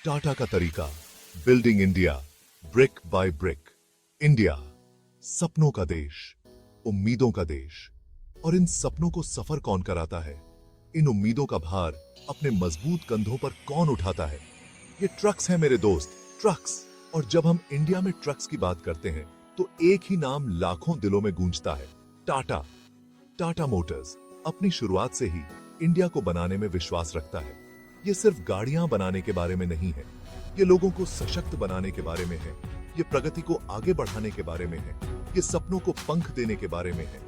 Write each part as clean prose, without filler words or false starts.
टाटा का तरीका, building India brick by brick. India सपनों का देश, उम्मीदों का देश। और इन सपनों को सफर कौन कराता है? इन उम्मीदों का भार अपने मजबूत कंधों पर कौन उठाता है? ये ट्रक्स हैं मेरे दोस्त, ट्रक्स। और जब हम इंडिया में ट्रक्स की बात करते हैं तो एक ही नाम लाखों दिलों में गूंजता है, टाटा। टाटा मोटर्स अपनी शुरुआत से ही इंडिया को बनाने में विश्वास रखता है। ये सिर्फ गाड़ियां बनाने के बारे में नहीं है, ये लोगों को सशक्त बनाने के बारे में है, ये प्रगति को आगे बढ़ाने के बारे में है, ये सपनों को पंख देने के बारे में है।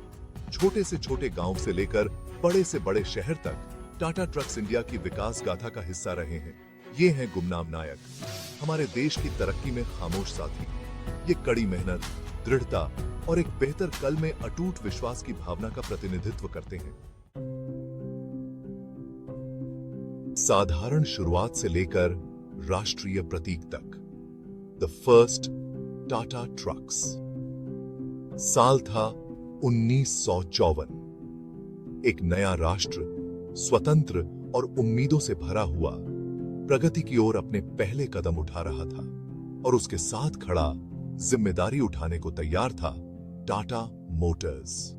छोटे से छोटे गांव से लेकर बड़े से बड़े शहर तक टाटा ट्रक्स इंडिया की विकास गाथा का हिस्सा रहे हैं। ये हैं गुमनाम नायक, हमारे देश की तरक्की में खामोश साथी। ये कड़ी मेहनत, दृढ़ता और एक बेहतर कल में अटूट विश्वास की भावना का प्रतिनिधित्व करते हैं। साधारण शुरुआत से लेकर राष्ट्रीय प्रतीक तक, द फर्स्ट टाटा ट्रक्स। साल था 1954। एक नया राष्ट्र स्वतंत्र और उम्मीदों से भरा हुआ प्रगति की ओर अपने पहले कदम उठा रहा था, और उसके साथ खड़ा जिम्मेदारी उठाने को तैयार था टाटा मोटर्स।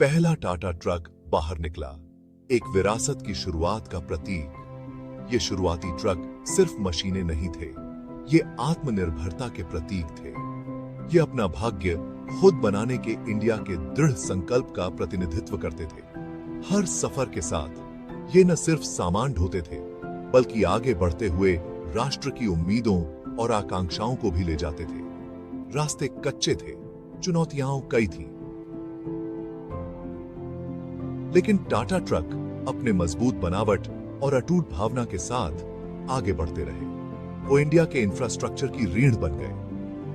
पहला टाटा ट्रक बाहर निकला, एक विरासत की शुरुआत का प्रतीक। ये शुरुआती ट्रक सिर्फ मशीनें नहीं थे, ये आत्मनिर्भरता के प्रतीक थे। ये अपना भाग्य खुद बनाने के इंडिया के दृढ़ संकल्प का प्रतिनिधित्व करते थे। हर सफर के साथ ये न सिर्फ सामान ढोते थे, बल्कि आगे बढ़ते हुए राष्ट्र की उम्मीदों और आकांक्षाओं को भी ले जाते थे। रास्ते कच्चे थे, चुनौतियां कई थीं, लेकिन टाटा ट्रक अपने मजबूत बनावट और अटूट भावना के साथ आगे बढ़ते रहे। वो इंडिया के इंफ्रास्ट्रक्चर की रीढ़ बन गए,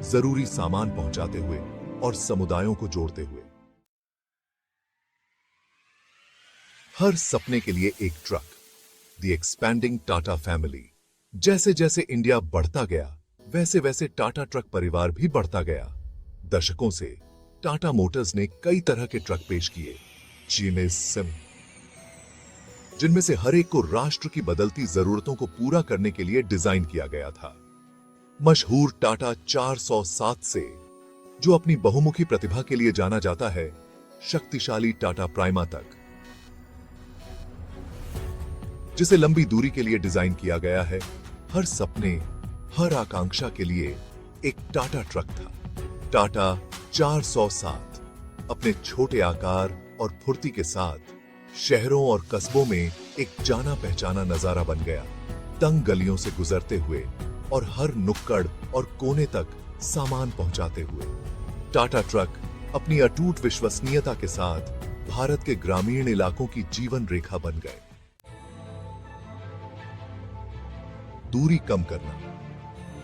जरूरी सामान पहुंचाते हुए और समुदायों को जोड़ते हुए। हर सपने के लिए एक truck, the expanding Tata family. जैसे जैसे इंडिया बढ़ता गया, वैसे वैसे टाटा ट्रक परिवार भी बढ़ता गया। दशकों से टाटा मोटर्स ने कई तरह के ट्रक पेश किए, जिनमें से हर एक को राष्ट्र की बदलती जरूरतों को पूरा करने के लिए डिजाइन किया गया था। मशहूर टाटा 407 से, जो अपनी बहुमुखी प्रतिभा के लिए जाना जाता है, शक्तिशाली टाटा प्राइमा तक, जिसे लंबी दूरी के लिए डिजाइन किया गया है। हर सपने, हर आकांक्षा के लिए एक टाटा ट्रक था। टाटा 407 अपने छोटे आकार और फुर्ती के साथ शहरों और कस्बों में एक जाना पहचाना नजारा बन गया। तंग गलियों से गुजरते हुए और हर नुक्कड़ और कोने तक सामान पहुंचाते हुए, टाटा ट्रक अपनी अटूट विश्वसनीयता के साथ भारत के ग्रामीण इलाकों की जीवन रेखा बन गए। दूरी कम करना,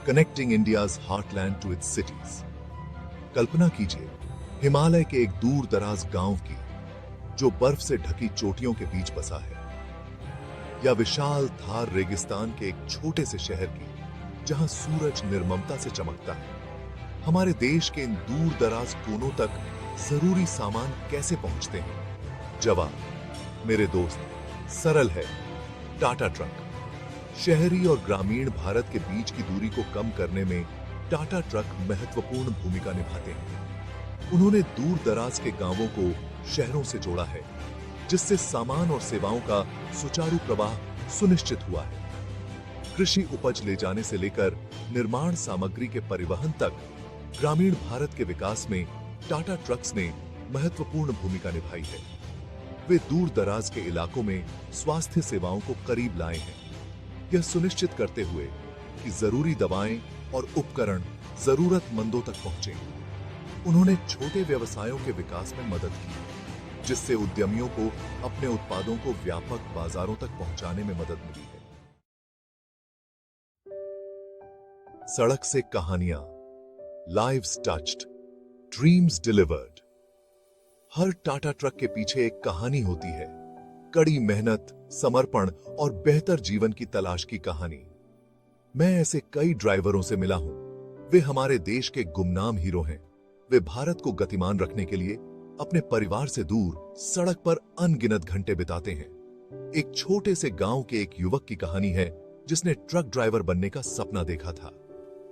connecting India's heartland to its cities. कल्पना कीजिए हिमालय के एक दूर दराज गांव की, जो बर्फ से ढकी चोटियों के बीच बसा है, या विशाल थार रेगिस्तान के एक छोटे से शहर की, जहां सूरज निर्ममता से चमकता है। हमारे देश के इन दूर दराज कोनों तक जरूरी सामान कैसे पहुंचते हैं? जवाब, मेरे दोस्त, सरल है। टाटा ट्रक। शहरी और ग्रामीण भारत के बीच की दूरी को कम करने में टाटा ट्रक महत्वपूर्ण भूमिका निभाते हैं। उन्होंने दूर दराज के गांवों को शहरों से जोड़ा है, जिससे सामान और सेवाओं का सुचारू प्रवाह सुनिश्चित हुआ है। कृषि उपज ले जाने से लेकर निर्माण सामग्री के परिवहन तक ग्रामीण भारत के विकास में टाटा ट्रक्स ने महत्वपूर्ण भूमिका निभाई है। वे दूर दराज के इलाकों में स्वास्थ्य सेवाओं को करीब लाए हैं, यह सुनिश्चित करते हुए कि जरूरी दवाएं और उपकरण जरूरतमंदों तक पहुंचे। उन्होंने छोटे व्यवसायों के विकास में मदद की, जिससे उद्यमियों को अपने उत्पादों को व्यापक बाजारों तक पहुंचाने में मदद मिली है। सड़क से कहानियां, लाइव्स टच्ड, ड्रीम्स डिलीवर्ड। हर टाटा ट्रक के पीछे एक कहानी होती है, कड़ी मेहनत, समर्पण और बेहतर जीवन की तलाश की कहानी। मैं ऐसे कई ड्राइवरों से मिला हूं। वे हमारे देश के गुमनाम हीरो हैं। वे भारत को गतिमान रखने के लिए अपने परिवार से दूर सड़क पर अनगिनत घंटे बिताते हैं। एक छोटे से गांव के एक युवक की कहानी है, जिसने ट्रक ड्राइवर बनने का सपना देखा था।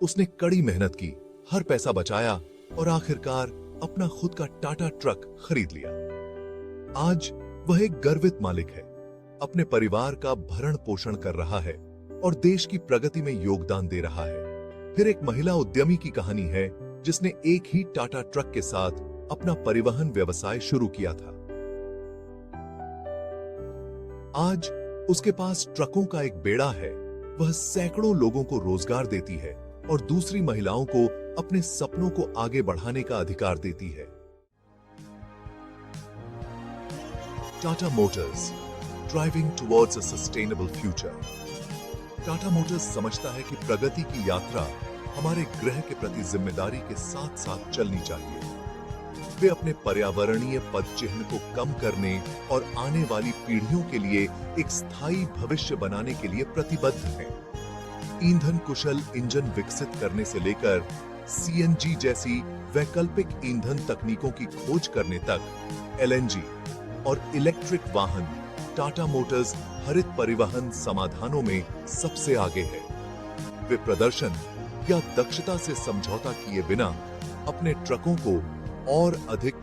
उसने कड़ी मेहनत की, हर पैसा बचाया और आखिरकार अपना खुद का टाटा ट्रक खरीद लिया। आज वह एक गर्वित मालिक है, अपने परिवार का भरण पोषण कर रहा है और देश की प्रगति में योगदान दे रहा है। फिर एक महिला उद्यमी की कहानी है जिसने एक ही टाटा ट्रक के साथ अपना परिवहन व्यवसाय शुरू किया था। आज उसके पास ट्रकों का एक बेड़ा है, वह सैकड़ों लोगों को रोजगार देती है और दूसरी महिलाओं को अपने सपनों को आगे बढ़ाने का अधिकार देती है। Tata Motors, driving towards a sustainable future. Tata Motors समझता है कि प्रगति की यात्रा हमारे ग्रह के प्रति जिम्मेदारी के साथ साथ चलनी चाहिए। वे अपने पर्यावरणीय पदचिह्न को कम करने और आने वाली पीढ़ियों के लिए एक स्थायी भविष्य बनाने के लिए प्रतिबद्ध हैं। ईंधन कुशल इंजन विकसित करने से लेकर सीएनजी जैसी वैकल्पिक ईंधन तकनीकों की खोज करने तक एलएनजी और इलेक्ट्रिक वाहन, टाटा मोटर्स हरित परिवहन समाधानों में सबसे आगे है। वे प्रदर्शन या दक्षता से समझौता किए बिना अपने ट्रकों को और अधिक